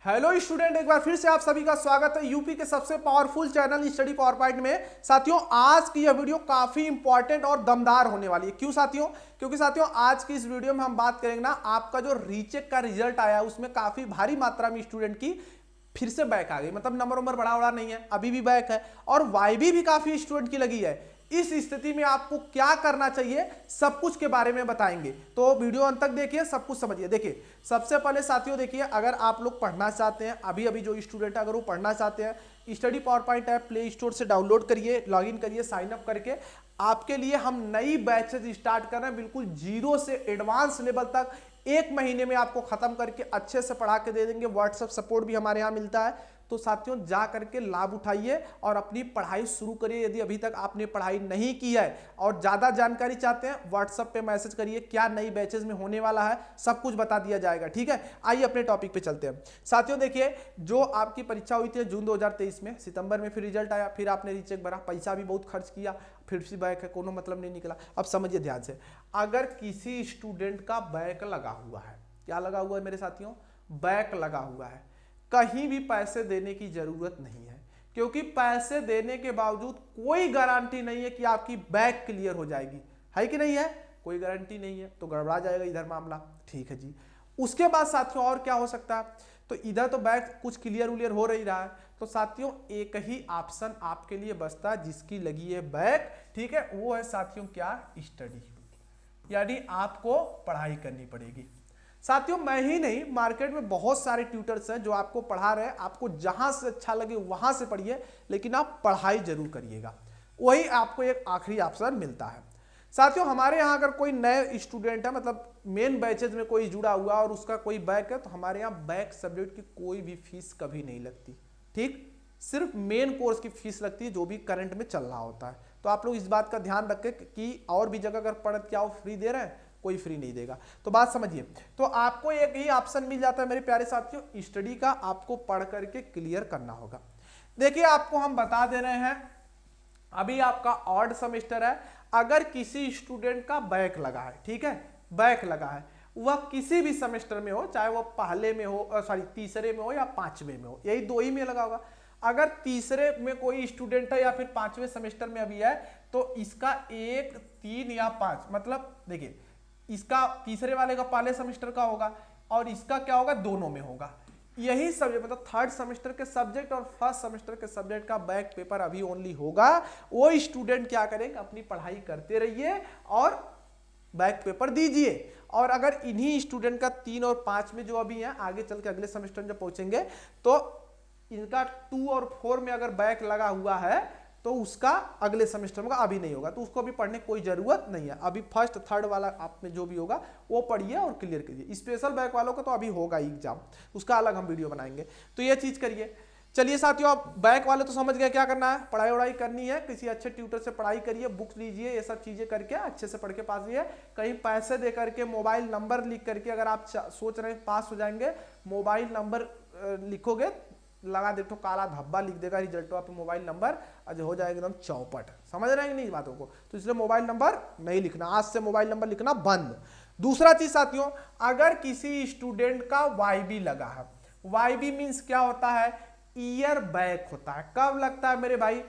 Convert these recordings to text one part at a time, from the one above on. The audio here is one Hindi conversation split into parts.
हेलो स्टूडेंट, एक बार फिर से आप सभी का स्वागत है यूपी के सबसे powerful channel study power point में। साथियों, आज की यह वीडियो काफी इंपॉर्टेंट और दमदार होने वाली है। क्यों साथियों? क्योंकि साथियों आज की इस वीडियो में हम बात करेंगे ना, आपका जो रीचेक का रिजल्ट आया उसमें काफी भारी मात्रा में स्टूडेंट की फिर से बैक आ गई। मतलब नंबर बड़ा नहीं है, अभी भी बैक है और वाईबी भी काफी स्टूडेंट की लगी है। इस स्थिति में आपको क्या करना चाहिए, सब कुछ के बारे में बताएंगे, तो वीडियो अंत तक देखिए, सब कुछ समझिए। देखिए, सबसे पहले साथियों देखिए, अगर आप लोग पढ़ना चाहते हैं, अभी जो स्टूडेंट है अगर वो पढ़ना चाहते हैं, study power point app play store से डाउनलोड करिए, लॉगिन करिए, साइन अप करके आपके लिए हम नई बैचेज स्टार्ट कर रहे हैं, बिल्कुल जीरो से एडवांस लेवल तक। एक महीने में आपको खत्म करके अच्छे से पढ़ा के दे देंगे। व्हाट्सएप सपोर्ट भी हमारे यहाँ मिलता है। तो साथियों जा करके लाभ उठाइए और अपनी पढ़ाई शुरू करिए। यदि अभी तक आपने पढ़ाई नहीं की है और ज्यादा जानकारी चाहते हैं, व्हाट्सएप पे मैसेज करिए, क्या नई बैचेज में होने वाला है, सब कुछ बता दिया जाएगा। ठीक है, आइए अपने टॉपिक पे चलते हैं। साथियों देखिए, जो आपकी परीक्षा हुई थी जून 2023 में, सितंबर में फिर रिजल्ट आया, फिर आपने रीचेक भरा, पैसा भी बहुत खर्च किया, फिर से बैक है, कोनो मतलब नहीं निकला। अब समझिए ध्यान से, अगर किसी स्टूडेंट का बैक लगा हुआ है, क्या लगा हुआ है मेरे साथियों? बैक लगा हुआ है, कहीं भी पैसे देने की जरूरत नहीं है, क्योंकि पैसे देने के बावजूद कोई गारंटी नहीं है कि आपकी बैक क्लियर हो जाएगी। है कि नहीं है? कोई गारंटी नहीं है, तो गड़बड़ा जाएगा इधर मामला। ठीक है जी। उसके बाद साथियों और क्या हो सकता है? तो इधर तो बैक कुछ क्लियर हो रही रहा है, तो साथियों एक ही ऑप्शन आपके लिए बचता है जिसकी लगी है बैक। ठीक है, वो है साथियों क्या? स्टडी, यानी आपको पढ़ाई करनी पड़ेगी। साथियों मैं ही नहीं, मार्केट में बहुत सारे ट्यूटर्स हैं जो आपको पढ़ा रहे हैं। आपको जहां से अच्छा लगे वहां से पढ़िए, लेकिन आप पढ़ाई जरूर करिएगा, वही आपको एक आखिरी ऑप्शन मिलता है। साथियों हमारे यहाँ अगर कोई नए स्टूडेंट है, मतलब मेन बैचेज में कोई जुड़ा हुआ और उसका कोई बैक है, तो हमारे यहाँ बैक सब्जेक्ट की कोई भी फीस कभी नहीं लगती। ठीक, सिर्फ मेन कोर्स की फीस लगती है जो भी करंट में चल रहा होता है। तो आप लोग इस बात का ध्यान रखें कि और भी जगह अगर पढ़ क्या वो फ्री दे रहे हैं, कोई फ्री नहीं देगा। तो बात समझिए, तो आपको एक ही ऑप्शन मिल जाता है मेरे प्यारे साथियों, स्टडी का आपको पढ़ करके क्लियर करना होगा। देखिए आपको हम बता दे रहे हैं, अभी आपका ऑड सेमेस्टर है। अगर किसी स्टूडेंट का बैक लगा है, ठीक है, बैक लगा है, वह किसी भी सेमेस्टर में हो, चाहे वह पहले में हो, सॉरी तीसरे में हो या पांचवें में हो, यही दो ही में लगा होगा। अगर तीसरे में कोई स्टूडेंट है या फिर पांचवें सेमेस्टर में अभी है, तो इसका 1, 3 या 5, मतलब देखिए इसका तीसरे वाले का पहले सेमेस्टर का होगा और इसका क्या होगा? दोनों में होगा। यही सब्जेक्ट, मतलब थर्ड सेमेस्टर के सब्जेक्ट और फर्स्ट सेमेस्टर के सब्जेक्ट का बैक पेपर अभी ओनली होगा। वो स्टूडेंट क्या करेंगे? अपनी पढ़ाई करते रहिए और बैक पेपर दीजिए। और अगर इन्हीं स्टूडेंट का 3 और 5 में जो अभी है, आगे चल के अगले सेमेस्टर में जब पहुंचेंगे तो इनका 2 और 4 में अगर बैक लगा हुआ है तो उसका अगले सेमेस्टर में अभी नहीं होगा, तो उसको अभी पढ़ने की कोई जरूरत नहीं है। अभी फर्स्ट थर्ड वाला आप में जो भी होगा वो पढ़िए और क्लियर कीजिए। स्पेशल बैक वालों का तो अभी होगा एग्जाम, उसका अलग हम वीडियो बनाएंगे, तो ये चीज करिए। चलिए साथियों, आप बैक वाले तो समझ गए क्या करना है, पढ़ाई वढ़ाई करनी है, किसी अच्छे ट्यूटर से पढ़ाई करिए, बुक्स लीजिए, ये सब चीजें करके अच्छे से पढ़ के पास हुई है। कहीं पैसे दे करके मोबाइल नंबर लिख करके अगर आप सोच रहे हैं पास हो जाएंगे, मोबाइल नंबर लिखोगे, लगा दे तो काला धब्बा लिख देगा रिजल्ट पे मोबाइल नंबर, आज हो जाएगा एकदम चौपट। समझ रहे हैं नहीं बातों को? तो इसलिए मोबाइल नंबर नहीं लिखना, आज से मोबाइल नंबर लिखना बंद। दूसरा चीज साथियों, अगर किसी स्टूडेंट का वाईबी लगा है, वाईबी मींस क्या होता है? ईयर बैक होता है। कब लगता है मेरे भाई?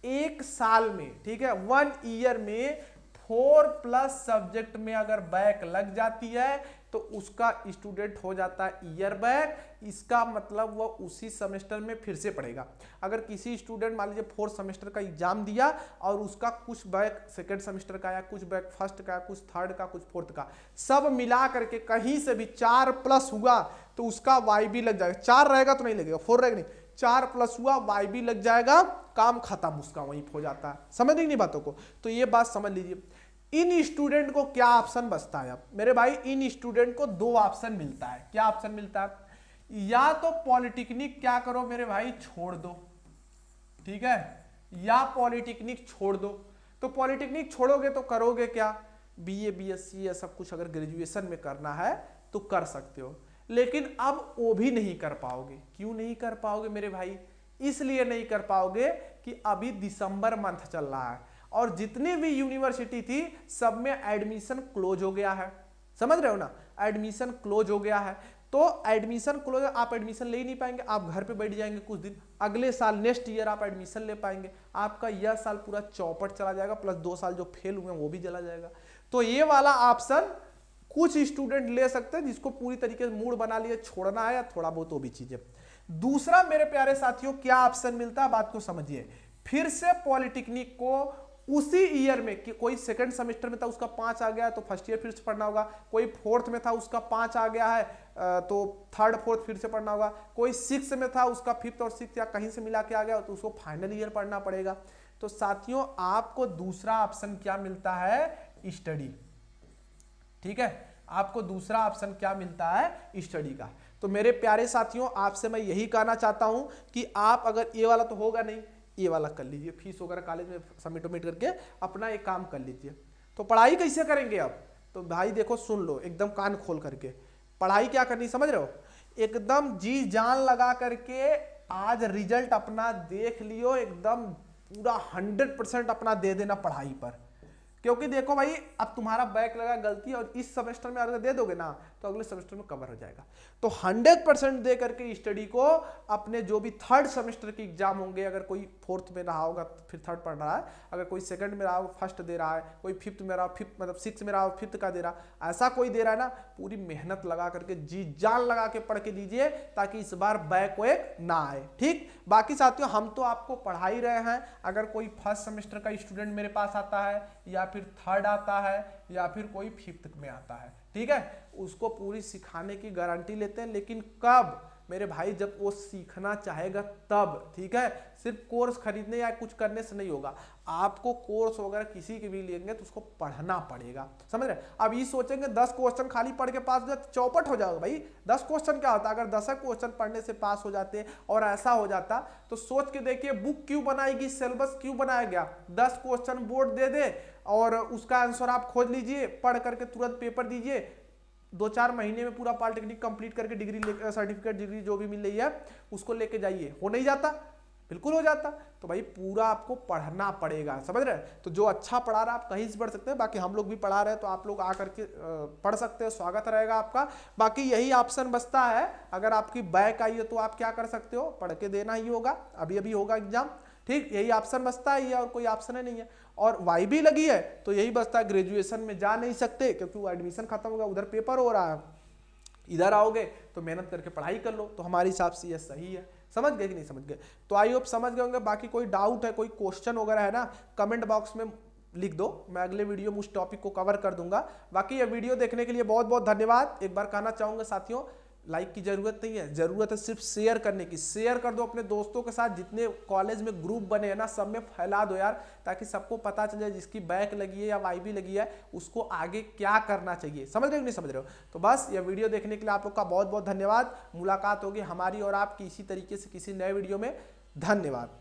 1 साल में। ठीक है, 1 ईयर में 4+ सब्जेक्ट में अगर बैक लग जाती है तो उसका स्टूडेंट हो जाता है ईयर बैक। इसका मतलब वह उसी सेमेस्टर में फिर से पढ़ेगा। अगर किसी स्टूडेंट मान लीजिए 4th सेमेस्टर का एग्जाम दिया और उसका कुछ बैक सेकेंड सेमेस्टर का आया, कुछ बैक फर्स्ट का, कुछ थर्ड का, कुछ फोर्थ का, सब मिला करके कहीं से भी 4+ हुआ तो उसका वाईबी लग जाएगा। 4 रहेगा तो नहीं लगेगा, 4 रहेगा नहीं, 4+ हुआ, वाईबी लग जाएगा, काम खत्म, उसका वहीं हो जाता है। समझ नहीं बातों को? तो ये बात समझ लीजिए। इन स्टूडेंट को क्या ऑप्शन बचता है? अब मेरे भाई इन स्टूडेंट को 2 ऑप्शन मिलता है। क्या ऑप्शन मिलता है? या तो पॉलिटेक्निक क्या करो मेरे भाई, छोड़ दो, ठीक है, या पॉलिटेक्निक छोड़ दो। तो पॉलिटेक्निक छोड़ोगे तो करोगे क्या? बीए बीएससी या सब कुछ अगर ग्रेजुएशन में करना है तो कर सकते हो, लेकिन अब वो भी नहीं कर पाओगे। क्यों नहीं कर पाओगे मेरे भाई? इसलिए नहीं कर पाओगे कि अभी दिसंबर मंथ चल रहा है और जितनी भी यूनिवर्सिटी थी सब में एडमिशन क्लोज हो गया है। समझ रहे हो ना? एडमिशन क्लोज हो गया है, तो एडमिशन क्लोज, आप एडमिशन ले ही नहीं पाएंगे, आप घर पे बैठ जाएंगे कुछ दिन, अगले साल नेक्स्ट ईयर आप एडमिशन ले पाएंगे, आपका यह साल पूरा चौपट चला जाएगा, प्लस 2 साल जो फेल हुए वो भी चला जाएगा। तो ये वाला ऑप्शन कुछ स्टूडेंट ले सकते हैं जिसको पूरी तरीके से मूड बना लिए छोड़ना है या थोड़ा बहुत वो भी चीजें। दूसरा मेरे प्यारे साथियों क्या ऑप्शन मिलता है, बात को समझिए, फिर से पॉलिटेक्निक को उसी ईयर में कि कोई सेकंड सेमेस्टर में था उसका 5 आ गया है तो फर्स्ट ईयर फिर से पढ़ना होगा, कोई फोर्थ में था उसका 5 आ गया है तो थर्ड फोर्थ फिर से पढ़ना होगा, कोई 6 में था उसका 5th और 6th या कहीं से मिला के आ गया तो उसको फाइनल ईयर पढ़ना पड़ेगा। तो साथियों आपको दूसरा ऑप्शन क्या मिलता है, स्टडी। ठीक है, आपको दूसरा ऑप्शन क्या मिलता है, स्टडी का। तो मेरे प्यारे साथियों आपसे मैं यही कहना चाहता हूं कि आप अगर ये वाला तो होगा नहीं, ये वाला कर लीजिए, फीस वगैरह कॉलेज में सबमिट करके अपना एक काम कर लीजिए। तो पढ़ाई कैसे करेंगे अब, तो भाई देखो सुन लो एकदम कान खोल करके, पढ़ाई क्या करनी समझ रहे हो, एकदम जी जान लगा करके आज रिजल्ट अपना देख लियो, एकदम पूरा 100% अपना दे देना पढ़ाई पर। क्योंकि देखो भाई अब तुम्हारा बैक लगा गलती और इस सेमेस्टर में अगर दे दोगे ना तो अगले सेमेस्टर में कवर हो जाएगा। तो 100% दे करके स्टडी को अपने जो भी थर्ड सेमेस्टर की एग्जाम होंगे, अगर कोई फोर्थ में रहा होगा तो फिर थर्ड पढ़ रहा है, अगर कोई सेकंड में रहा हो फर्स्ट दे रहा है, कोई फिफ्थ में रहा हो फिफ्थ मतलब 6 में रहा हो 5th का दे रहा, ऐसा कोई दे रहा है ना, पूरी मेहनत लगा करके जी जान लगा के पढ़ के दीजिए ताकि इस बार बैक वैक ना आए। ठीक, बाकी साथियों हम तो आपको पढ़ा ही रहे हैं, अगर कोई फर्स्ट सेमेस्टर का स्टूडेंट मेरे पास आता है या फिर थर्ड आता है या फिर कोई 5th में आता है, ठीक है, उसको पूरी सिखाने की गारंटी लेते हैं। लेकिन कब मेरे भाई, जब वो सीखना चाहेगा तब। ठीक है, सिर्फ कोर्स खरीदने या कुछ करने से नहीं होगा, आपको कोर्स वगैरह किसी के भी लेंगे तो उसको पढ़ना पड़ेगा, समझ रहे। अब ये सोचेंगे 10 क्वेश्चन खाली पढ़ के पास हो जाए चौपट हो जाओगे, भाई 10 क्वेश्चन क्या होता है, अगर 10 क्वेश्चन पढ़ने से पास हो जाते और ऐसा हो जाता तो सोच के देखिए बुक क्यों बनाएगी, सिलेबस क्यों बनाया गया, 10 क्वेश्चन बोर्ड दे दे और उसका आंसर आप खोज लीजिए, पढ़ करके तुरंत पेपर दीजिए, 2-4 महीने में पूरा पॉलिटेक्निक कंप्लीट करके डिग्री सर्टिफिकेट डिग्री जो भी मिल रही है उसको लेके जाइए, हो नहीं जाता, बिल्कुल हो जाता। तो भाई पूरा आपको पढ़ना पड़ेगा, समझ रहे। तो जो अच्छा पढ़ा रहा है आप कहीं से पढ़ सकते हैं, बाकी हम लोग भी पढ़ा रहे हैं तो आप लोग आकर के पढ़ सकते हैं, स्वागत रहेगा आपका। बाकी यही ऑप्शन बचता है, अगर आपकी बैक आई है तो आप क्या कर सकते हो, पढ़ के देना ही होगा, अभी अभी होगा एग्जाम। ठीक, यही ऑप्शन बचता है, और कोई ऑप्शन है नहीं है। और वाई भी लगी है तो यही बचता है, ग्रेजुएशन में जा नहीं सकते क्योंकि वो एडमिशन खत्म होगा, उधर पेपर हो रहा है, इधर आओगे तो मेहनत करके पढ़ाई कर लो। तो हमारे हिसाब से ये सही है, समझ गए कि नहीं समझ गए। तो आई होप समझ गए होंगे। बाकी कोई डाउट है, कोई क्वेश्चन वगैरह है ना, कमेंट बॉक्स में लिख दो, मैं अगले वीडियो में उस टॉपिक को कवर कर दूंगा। बाकी ये वीडियो देखने के लिए बहुत बहुत धन्यवाद। एक बार कहना चाहूंगा साथियों, लाइक की जरूरत नहीं है, जरूरत है सिर्फ शेयर करने की। शेयर कर दो अपने दोस्तों के साथ, जितने कॉलेज में ग्रुप बने हैं ना सब में फैला दो यार, ताकि सबको पता चल जाए जिसकी बैक लगी है या वाईबी लगी है उसको आगे क्या करना चाहिए। समझ रहे हो नहीं समझ रहे हो। तो बस ये वीडियो देखने के लिए आप लोग का बहुत बहुत धन्यवाद। मुलाकात होगी हमारी और आपकी इसी तरीके से किसी नए वीडियो में। धन्यवाद।